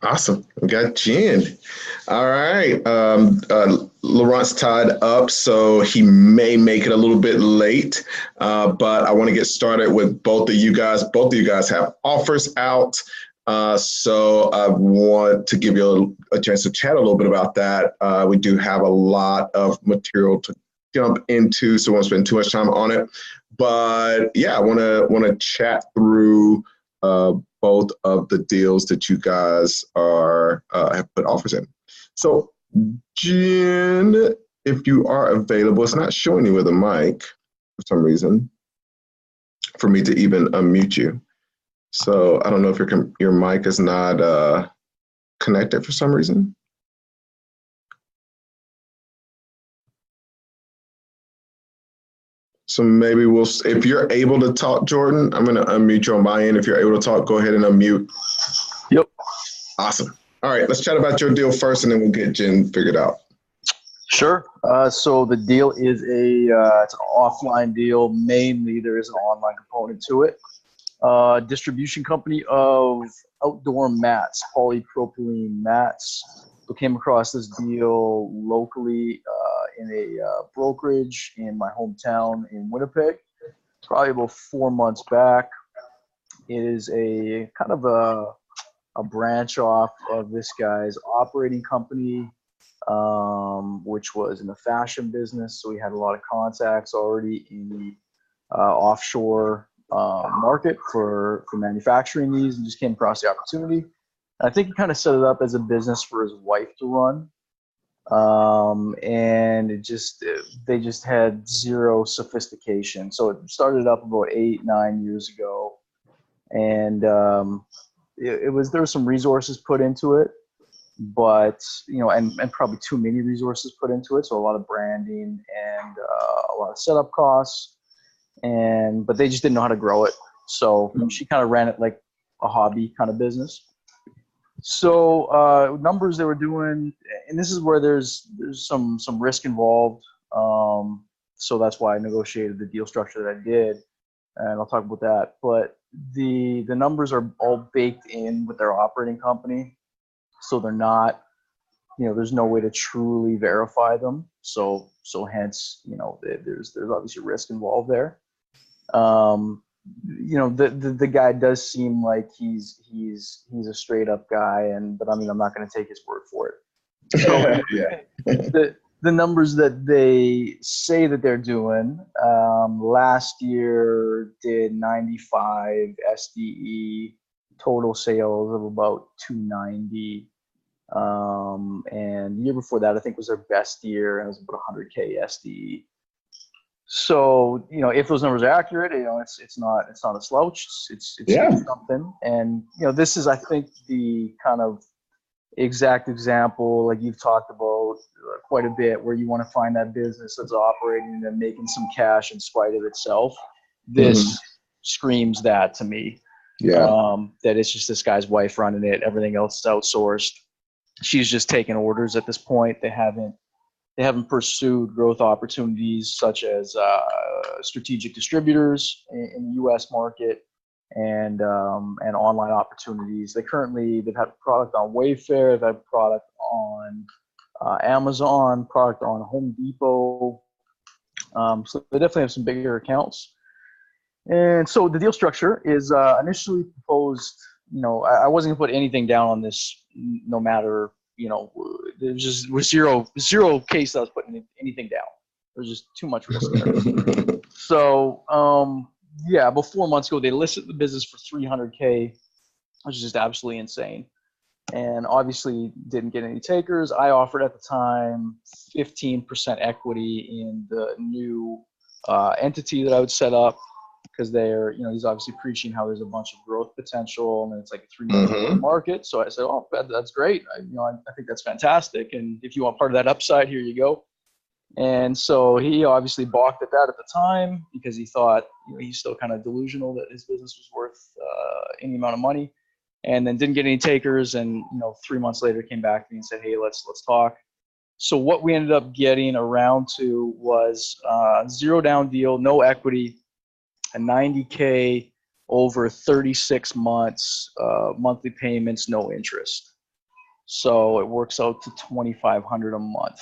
Awesome. We got Jen. All right. Laurent's tied up, so he may make it a little bit late. But I want to get started with both of you guys. Both of you guys have offers out. So I want to give you a chance to chat a little bit about that. We do have a lot of material to jump into, so I won't spend too much time on it. But yeah, I want to chat through uh, both of the deals that you guys are have put offers in. So, Jen, if you are available, it's not showing you with a mic for some reason for me to even unmute you. So I don't know if your mic is not connected for some reason. So maybe if you're able to talk, Jordan, I'm going to unmute you on my end. If you're able to talk, go ahead and unmute. Yep. Awesome. All right, let's chat about your deal first, and then we'll get Jen figured out. Sure. So the deal is it's an offline deal. Mainly, there is an online component to it. Distribution company of outdoor mats, polypropylene mats. So came across this deal locally in a brokerage in my hometown in Winnipeg, probably about 4 months back. It is a kind of a branch off of this guy's operating company, which was in the fashion business. So we had a lot of contacts already in the offshore market for manufacturing these, and just came across the opportunity. And I think he kind of set it up as a business for his wife to run. And they just had zero sophistication. So it started up about 8-9 years ago. And there were some resources put into it, but and probably too many resources put into it. So a lot of branding and a lot of setup costs, but they just didn't know how to grow it. So she kind of ran it like a hobby kind of business. So numbers they were doing, and this is where there's some risk involved. So that's why I negotiated the deal structure that I did, and I'll talk about that. But the numbers are all baked in with their operating company, so they're not, there's no way to truly verify them. So hence, there's obviously risk involved there. The guy does seem like he's a straight up guy, but I mean, I'm not going to take his word for it. So yeah. The numbers that they say that they're doing, last year did 95 SDE, total sales of about 290. And the year before that, I think was their best year, and it was about 100K SDE. So, if those numbers are accurate, it's not a slouch. It's something. And, this is, I think, the kind of exact example, like you've talked about quite a bit, where you want to find that business that's operating and making some cash in spite of itself. This screams that to me. Yeah. That it's just this guy's wife running it. Everything else is outsourced. She's just taking orders at this point. They haven't pursued growth opportunities such as strategic distributors in the U.S. market and online opportunities. They've had product on Wayfair, they've had product on Amazon, product on Home Depot. So they definitely have some bigger accounts. And so the deal structure is initially proposed. I wasn't gonna put anything down on this, no matter. There was zero case that I was putting anything down. There's just too much risk there. So, about 4 months ago, they listed the business for 300K, which is just absolutely insane. And obviously didn't get any takers. I offered at the time 15% equity in the new entity that I would set up, because he's obviously preaching how there's a bunch of growth potential, and it's like a $3 million market. So I said, oh, that's great. I think that's fantastic. And if you want part of that upside, here you go. And so he obviously balked at that at the time, because he thought he's still kind of delusional that his business was worth any amount of money, and then didn't get any takers. And 3 months later came back to me and said, hey, let's talk. So what we ended up getting around to was zero down deal, no equity, a 90K over 36 months, monthly payments, no interest. So it works out to $2,500 a month.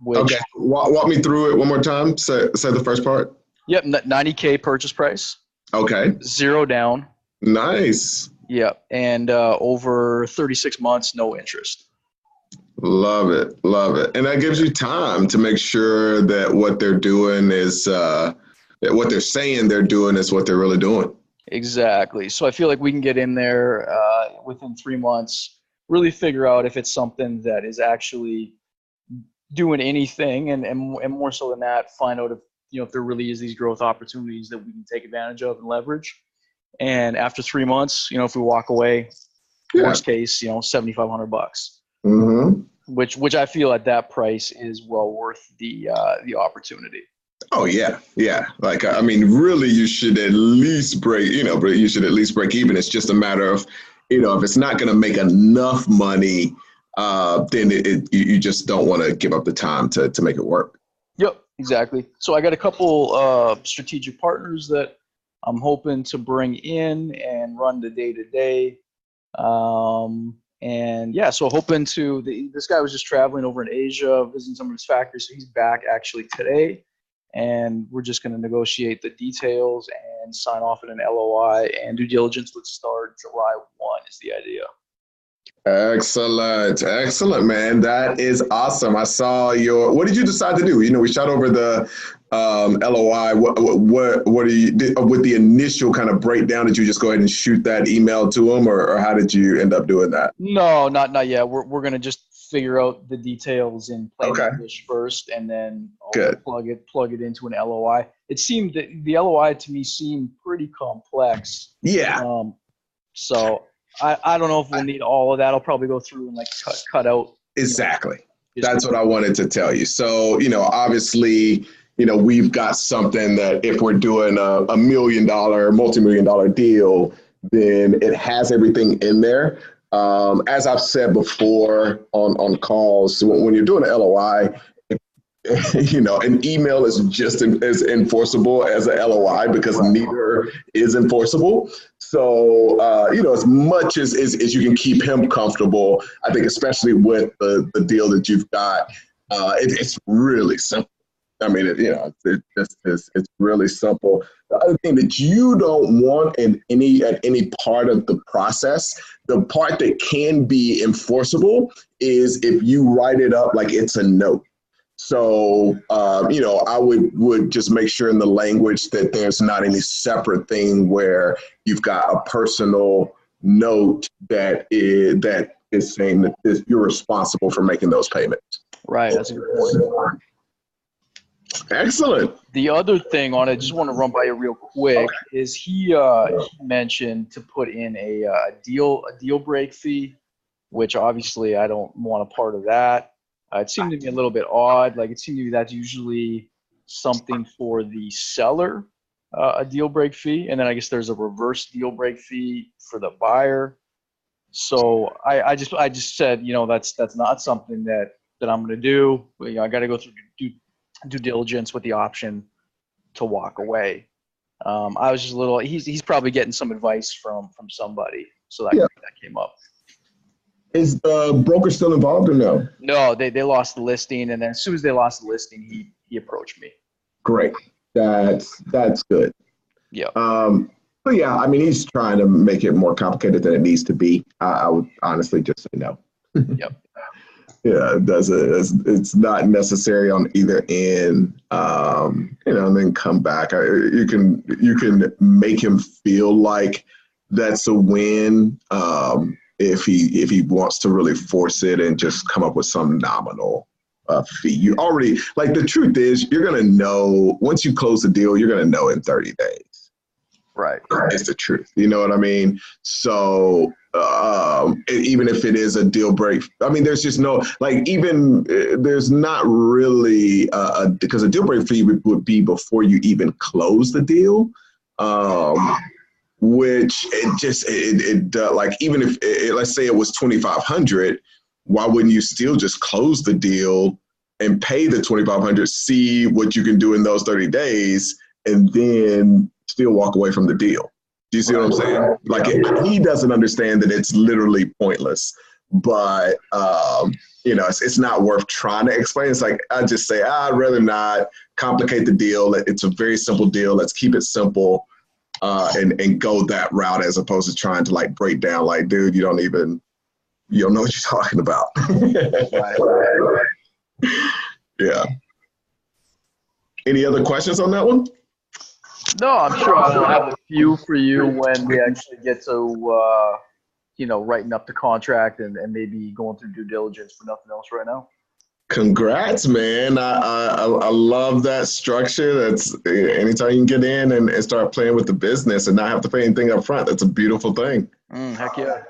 Which, okay, walk me through it one more time. Say the first part. Yep, $90K purchase price. Okay. 0 down. Nice. Yep, and over 36 months, no interest. Love it. And that gives you time to make sure that what they're doing is that what they're saying they're doing is what they're really doing. Exactly. So I feel like we can get in there within 3 months, really figure out if it's something that is actually doing anything, and more so than that, find out if there really is these growth opportunities that we can take advantage of and leverage. And after 3 months, if we walk away, worst case, $7,500, mm-hmm. which I feel at that price is well worth the opportunity. Oh yeah. Like, I mean, really, you should at least break even. It's just a matter of, if it's not going to make enough money, then you just don't want to give up the time to make it work. Yep, exactly. So I got a couple strategic partners that I'm hoping to bring in and run the day-to-day. And yeah, so hoping to, this guy was just traveling over in Asia, visiting some of his factories. So he's back actually today. And we're just going to negotiate the details and sign off in an LOI, and due diligence would start July 1 is the idea. Excellent, man. That is awesome. I saw what did you decide to do? We shot over the LOI. What do you with the initial kind of breakdown? Did you just go ahead and shoot that email to them, or how did you end up doing that? No, not yet. We're going to just figure out the details in plain English first, and then I'll plug it into an LOI. It seemed that the LOI to me seemed pretty complex. Yeah. So I don't know if we'll need all of that. I'll probably go through and cut out. Exactly. That's what I wanted to tell you. So, obviously, we've got something that if we're doing a $1 million, multi-million-dollar deal, then it has everything in there. As I've said before on calls, when you're doing an LOI, an email is just as enforceable as a LOI because neither is enforceable. So, as much as you can keep him comfortable, I think especially with the deal that you've got, it's really simple. I mean, it's really simple. The other thing that you don't want at any part of the process, the part that can be enforceable is if you write it up like it's a note. So, I would just make sure in the language that there's not any separate thing where you've got a personal note that is saying that you're responsible for making those payments. Right. That's a good point. Excellent. The other thing on it, I just want to run by you real quick, is he mentioned to put in a deal break fee, which obviously I don't want a part of that. It seemed to me a little bit odd. Like, it seemed to me that's usually something for the seller, a deal break fee, and then I guess there's a reverse deal break fee for the buyer. So I just said, that's not something that I'm going to do. I got to go through due diligence with the option to walk away. I was just a little. He's probably getting some advice from somebody, so that came up. Is the broker still involved or no? No, they lost the listing, and then as soon as they lost the listing, he approached me. Great, that's good. Yeah. But yeah, I mean, he's trying to make it more complicated than it needs to be. I would honestly just say no. Yep. Yeah, it's not necessary on either end. And then come back. You can make him feel like that's a win. If he wants to really force it and just come up with some nominal fee. You already, like, the truth is, you're gonna know once you close the deal. You're gonna know in 30 days. Right. It's the truth. You know what I mean? So. Even if it is a deal break, I mean, there's just no, there's not really, because a deal break fee would be before you even close the deal, which even if let's say it was $2,500, why wouldn't you still just close the deal and pay the $2,500, see what you can do in those 30 days, and then still walk away from the deal? Do you see what I'm saying? Like, he doesn't understand that it's literally pointless but it's not worth trying to explain. It's like, I just say, I'd rather not complicate the deal. It's a very simple deal. Let's keep it simple, and go that route, as opposed to trying to like break down, like, dude, you don't know what you're talking about. Right. Yeah. Any other questions on that one? No, I'm sure I will have a few for you when we actually get to, writing up the contract and maybe going through due diligence for nothing else right now. Congrats, man. I love that structure. That's anytime you can get in and start playing with the business and not have to pay anything up front. That's a beautiful thing. Heck yeah.